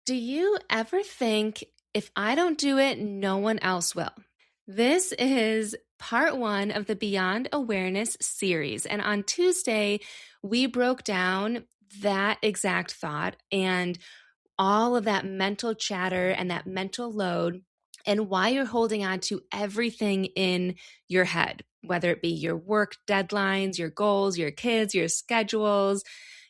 Do you ever think, if I don't do it, no one else will? This is part one of the Beyond Awareness series. And on Tuesday, we broke down that exact thought and all of that mental chatter and that mental load and why you're holding on to everything in your head, whether it be your work deadlines, your goals, your kids, your schedules,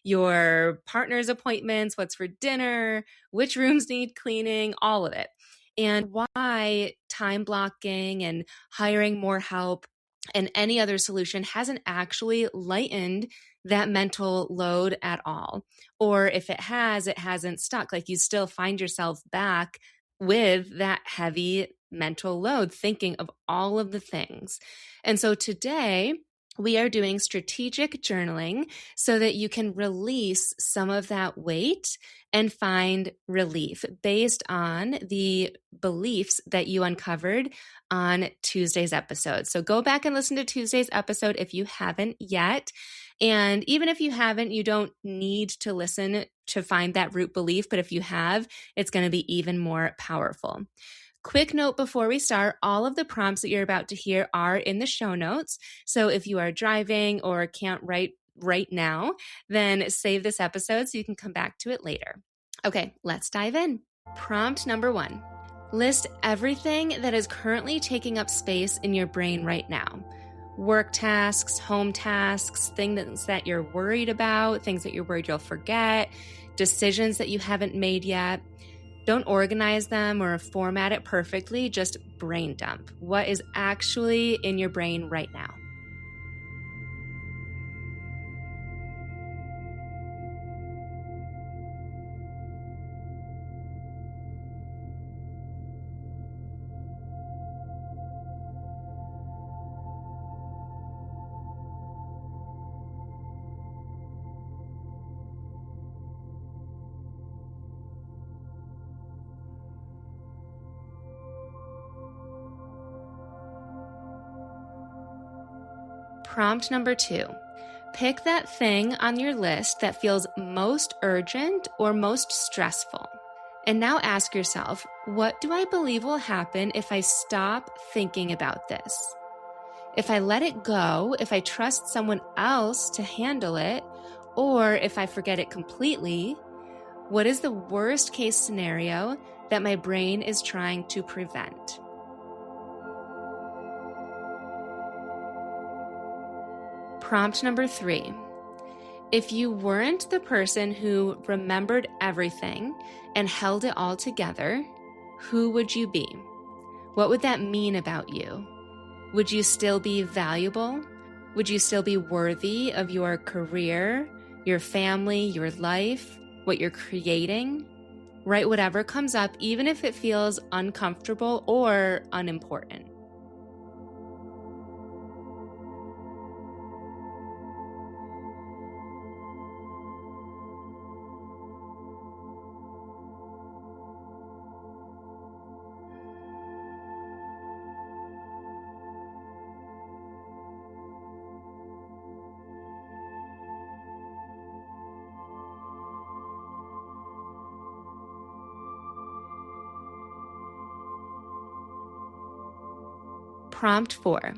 your partner's appointments, what's for dinner, which rooms need cleaning, all of it. And why time blocking and hiring more help and any other solution hasn't actually lightened that mental load at all. Or if it has, it hasn't stuck. Like you still find yourself back with that heavy mental load, thinking of all of the things. And so today, we are doing strategic journaling so that you can release some of that weight and find relief based on the beliefs that you uncovered on Tuesday's episode. So go back and listen to Tuesday's episode if you haven't yet. And even if you haven't, you don't need to listen to find that root belief. But if you have, it's going to be even more powerful. Quick note before we start, all of the prompts that you're about to hear are in the show notes. So if you are driving or can't write right now, then save this episode so you can come back to it later. Okay, let's dive in. Prompt number 1. List everything that is currently taking up space in your brain right now. Work tasks, home tasks, things that you're worried about, things that you're worried you'll forget, decisions that you haven't made yet. Don't organize them or format it perfectly, just brain dump. What is actually in your brain right now? Prompt number 2. Pick that thing on your list that feels most urgent or most stressful. And now ask yourself, what do I believe will happen if I stop thinking about this? If I let it go, if I trust someone else to handle it, or if I forget it completely, what is the worst case scenario that my brain is trying to prevent? Prompt number 3. If you weren't the person who remembered everything and held it all together, who would you be? What would that mean about you? Would you still be valuable? Would you still be worthy of your career, your family, your life, what you're creating? Write whatever comes up, even if it feels uncomfortable or unimportant. Prompt 4.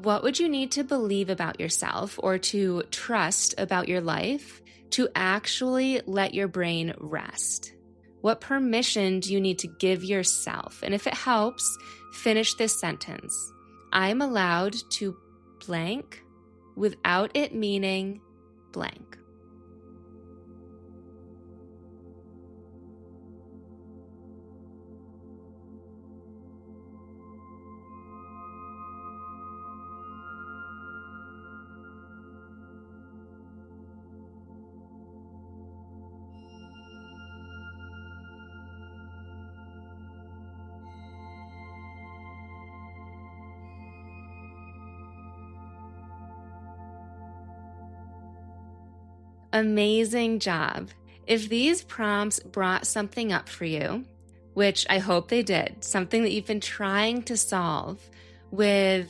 What would you need to believe about yourself or to trust about your life to actually let your brain rest? What permission do you need to give yourself? And if it helps, finish this sentence. I am allowed to blank without it meaning blank. Amazing job. If these prompts brought something up for you, which I hope they did, something that you've been trying to solve with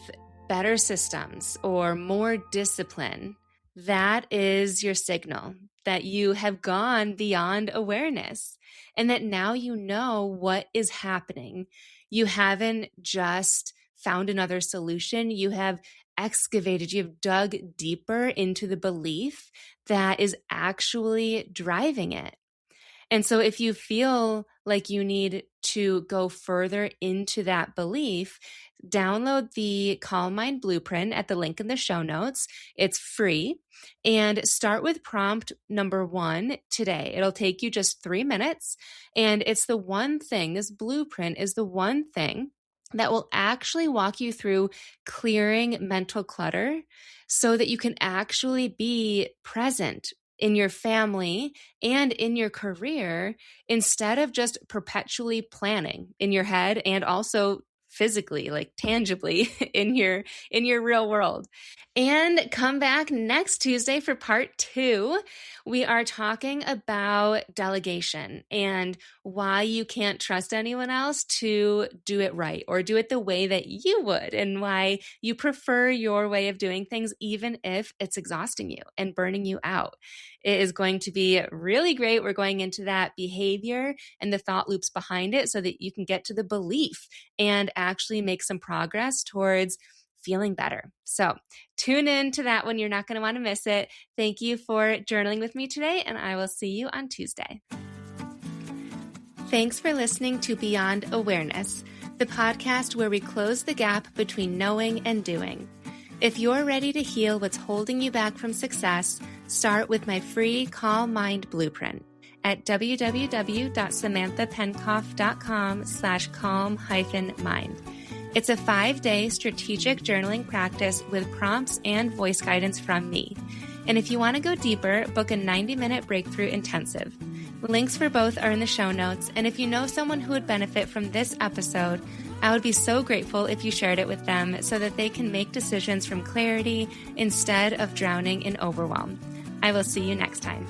better systems or more discipline, that is your signal. that you have gone beyond awareness and that now you know what is happening. You haven't just found another solution. You have excavated, you've dug deeper into the belief that is actually driving it. And so if you feel like you need to go further into that belief, download the Calm Mind Blueprint at the link in the show notes. It's free. And start with prompt number 1 today. It'll take you just 3 minutes. And it's the one thing, this blueprint is the one thing that will actually walk you through clearing mental clutter so that you can actually be present in your family and in your career instead of just perpetually planning in your head and also physically, like tangibly in your real world. And come back next Tuesday for part 2. We are talking about delegation and why you can't trust anyone else to do it right or do it the way that you would, and why you prefer your way of doing things, even if it's exhausting you and burning you out. It is going to be really great. We're going into that behavior and the thought loops behind it so that you can get to the belief and actually make some progress towards feeling better. So tune in to that one. You're not going to want to miss it. Thank you for journaling with me today, and I will see you on Tuesday. Thanks for listening to Beyond Awareness, the podcast where we close the gap between knowing and doing. If you're ready to heal what's holding you back from success, start with my free Calm Mind Blueprint at www.samanthapenkoff.com/calm-mind. It's a 5-day strategic journaling practice with prompts and voice guidance from me. And if you want to go deeper, book a 90-minute breakthrough intensive. Links for both are in the show notes. And if you know someone who would benefit from this episode, I would be so grateful if you shared it with them so that they can make decisions from clarity instead of drowning in overwhelm. I will see you next time.